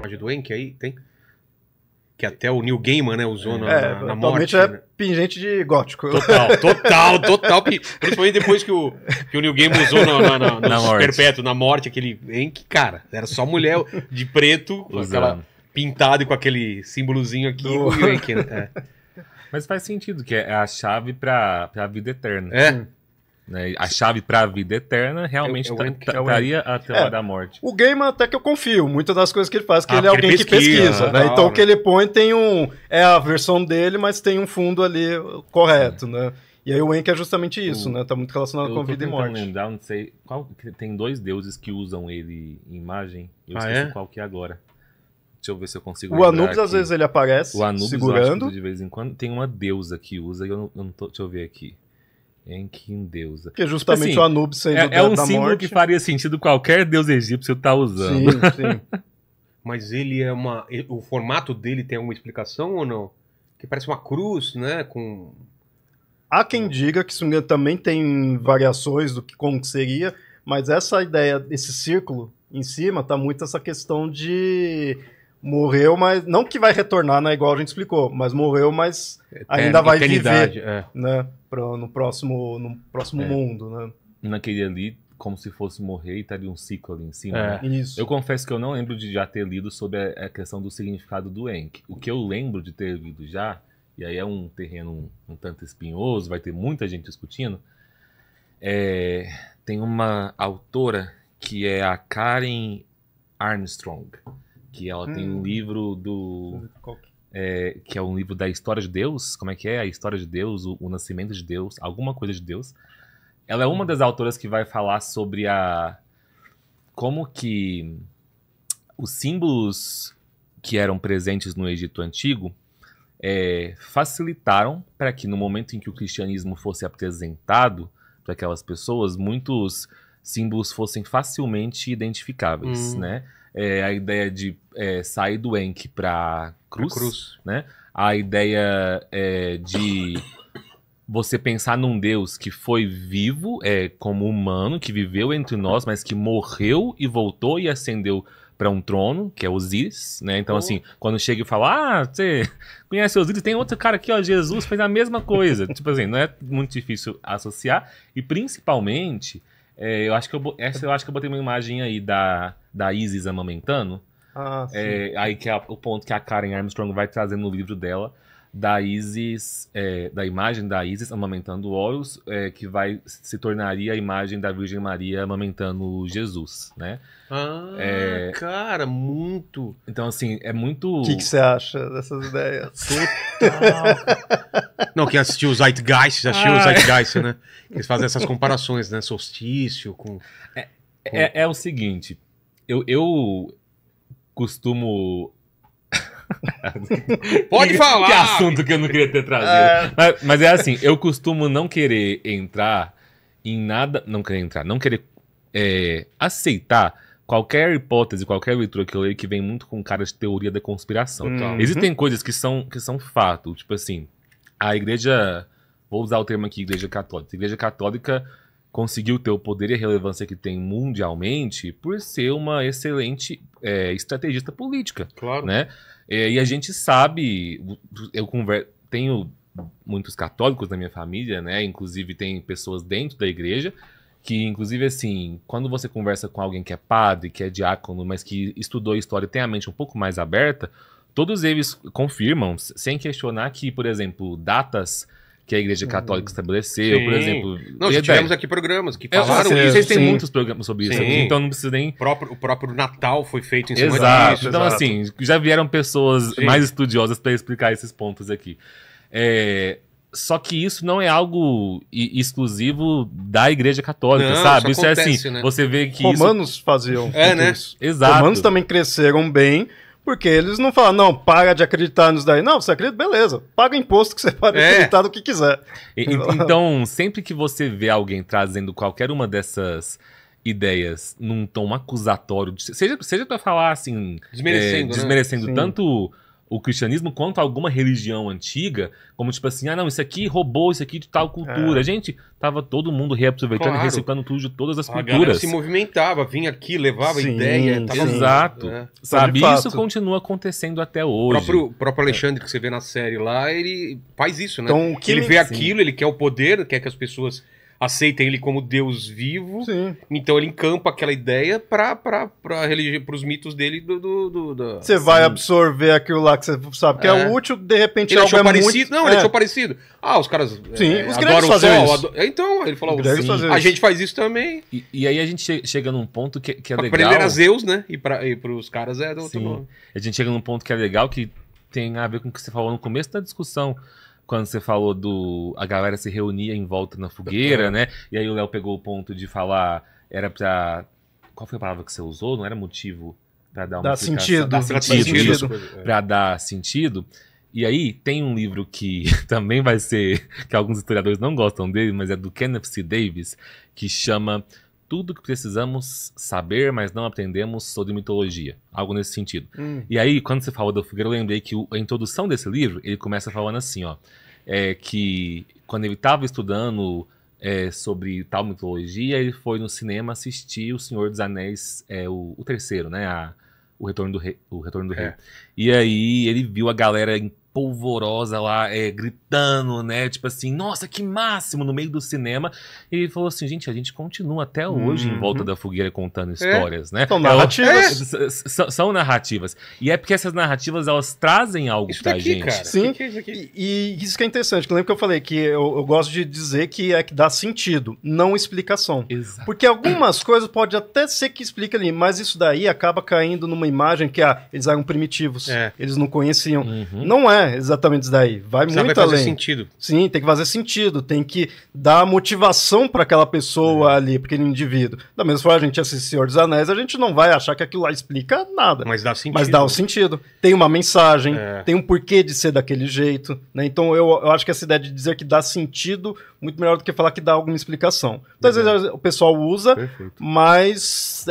imagem do Enki aí? Tem? Que até o Neil Gaiman, né, usou na atualmente morte. é Né? pingente de gótico. Total. Principalmente depois que o Neil Gaiman usou no Perpétuo, na morte, aquele Enki, cara, era só mulher de preto, com aquela pintada e com aquele símbolozinho aqui, e o Enki, né? Mas faz sentido, que é a chave pra vida eterna. É. Né? A chave pra vida eterna realmente estaria até a hora da morte. O Gaiman até que eu confio, muitas das coisas que ele faz, que ele é porque alguém ele que pesquisa, né? Então o né? que ele põe tem é a versão dele, mas tem um fundo ali correto, né? E aí o Enki é justamente isso, né? Tá muito relacionado com vida e morte. Lembrar, não sei, tem 2 deuses que usam ele em imagem, eu esqueci qual que é agora. Deixa eu ver se eu consigo lembrar. O Anubis, às vezes, ele aparece segurando. De vez em quando. Tem uma deusa que usa, eu não tô, deixa eu ver aqui. Enki em deusa. Porque justamente tipo assim, o Anubis sendo é um símbolo morte. Que faria sentido qualquer deus egípcio estar usando. Sim. Mas ele é o formato dele tem alguma explicação ou não? Que parece uma cruz, né? Há quem diga que isso também tem variações do que como que seria, mas essa ideia desse círculo em cima tá muito essa questão de morreu, mas não que vai retornar, né, igual a gente explicou, mas morreu, mas ainda vai viver, né, no próximo mundo, né? Naquele ali, como se fosse morrer e estaria um ciclo ali em cima. Né? Isso. Eu confesso que eu não lembro de já ter lido sobre a questão do significado do Enki. O que eu lembro de ter lido já, e aí é um terreno um tanto espinhoso, vai ter muita gente discutindo, tem uma autora que é a Karen Armstrong, que ela tem um livro que é um livro da história de Deus. Como é que é? A história de Deus, o nascimento de Deus, alguma coisa de Deus. Ela é uma das autoras que vai falar sobre como que os símbolos que eram presentes no Egito Antigo facilitaram para que no momento em que o cristianismo fosse apresentado para aquelas pessoas, muitos símbolos fossem facilmente identificáveis, né? A ideia de sair do Enki para cruz, né? A ideia de você pensar num Deus que foi vivo, como humano, que viveu entre nós, mas que morreu e voltou e ascendeu para um trono, que é Osíris, né? Então, assim, quando chega e fala, você conhece Osíris, tem outro cara aqui, ó, Jesus fez a mesma coisa. Tipo assim, não é muito difícil associar, e principalmente... eu acho que eu botei uma imagem aí da Isis amamentando. Aí que é o ponto que a Karen Armstrong vai trazer no livro dela, da Isis, da imagem da Isis amamentando Horus, que se tornaria a imagem da Virgem Maria amamentando Jesus, né? Cara, muito. Então, assim, é muito... O que você acha dessas ideias? Total. Não, quem assistiu o Zeitgeist, já assistiu o Zeitgeist, né? Eles fazem essas comparações, né? Solstício com... É o seguinte, eu costumo... Pode falar! Que assunto que eu não queria ter trazido. Mas é assim, eu costumo não querer entrar em nada... Não querer aceitar qualquer hipótese, qualquer leitura que eu leio que vem muito com cara de teoria da conspiração. Existem coisas que são fato, tipo assim, a igreja... Vou usar o termo aqui, igreja católica. A igreja católica conseguiu ter o poder e a relevância que tem mundialmente por ser uma excelente estrategista política. Claro. Né? E a gente sabe, tenho muitos católicos na minha família, né? Inclusive tem pessoas dentro da igreja que, inclusive, assim, quando você conversa com alguém que é padre, que é diácono, mas que estudou história e tem a mente um pouco mais aberta, todos eles confirmam, sem questionar, que, por exemplo, datas que a Igreja Católica estabeleceu, por exemplo... Nós já tivemos aqui programas que falaram isso. Vocês têm muitos programas sobre isso aqui, então não precisa nem... O próprio Natal foi feito em cima disso. Então, assim, já vieram pessoas mais estudiosas para explicar esses pontos aqui. Só que isso não é algo exclusivo da Igreja Católica, sabe? Isso acontece, assim, né? Você vê que romanos faziam né? Isso. Exato. Romanos também cresceram bem... Porque eles não falam, não, para de acreditar nisso daí. Não, você acredita, beleza. Paga imposto que você pode acreditar do que quiser. Então, sempre que você vê alguém trazendo qualquer uma dessas ideias num tom acusatório, seja para falar assim... Desmerecendo tanto o cristianismo quanto a alguma religião antiga, como tipo assim, não, isso aqui roubou, isso aqui de tal cultura. Gente, tava todo mundo reaproveitando e reciclando tudo de todas as culturas. A galera se movimentava, vinha aqui, levava ideia. Tava exato. Sabe, isso continua acontecendo até hoje. O próprio Alexandre, que você vê na série lá, ele faz isso, né? Então, ele vê aquilo, ele quer o poder, quer que as pessoas aceitem ele como Deus vivo. Sim. Então ele encampa aquela ideia para os mitos dele Você vai absorver aquilo lá que você sabe que é útil, de repente ele achou parecido. Não, ele achou parecido. Os caras os adoram o sol. Então, ele falou, a gente faz isso também. E aí a gente chega num ponto que é legal. Pra ele era Zeus, né? E pros caras é outro nome. A gente chega num ponto que é legal, que tem a ver com o que você falou no começo da discussão. Quando você falou a galera se reunia em volta na fogueira, né? E aí o Léo pegou o ponto de falar, era pra... Qual foi a palavra que você usou? Não era motivo pra dar uma sentido. Pra dar sentido. E aí tem um livro que também vai ser, que alguns historiadores não gostam dele, mas é do Kenneth C. Davis, que chama Tudo que Precisamos Saber, mas Não Aprendemos sobre Mitologia. Algo nesse sentido. E aí, quando você falou da fogueira, eu lembrei que a introdução desse livro, ele começa falando assim, que quando ele estava estudando sobre tal mitologia, ele foi no cinema assistir O Senhor dos Anéis, o terceiro, né? O Retorno do Rei. E aí ele viu a galera polvorosa lá, gritando, né? Tipo assim, nossa, que máximo, no meio do cinema. E ele falou assim, gente, a gente continua até hoje em volta da fogueira contando histórias, né? São narrativas. São narrativas. E é porque essas narrativas, elas trazem algo pra gente. Cara. Sim, que é isso aqui? E isso que é interessante, que eu lembro que eu falei que eu gosto de dizer que que dá sentido, não explicação. Exato. Porque algumas coisas pode até ser que explica ali, mas isso daí acaba caindo numa imagem que eles eram primitivos, eles não conheciam. Não é exatamente isso daí, vai muito além. Fazer sentido. Sim, tem que fazer sentido, tem que dar motivação para aquela pessoa ali, para aquele indivíduo. Da mesma forma, a gente assiste Senhor dos Anéis, a gente não vai achar que aquilo lá explica nada. Mas dá sentido. Mas dá o sentido. Tem uma mensagem, tem um porquê de ser daquele jeito, né? Então eu acho que essa ideia de dizer que dá sentido, muito melhor do que falar que dá alguma explicação. Então, às vezes o pessoal usa, mas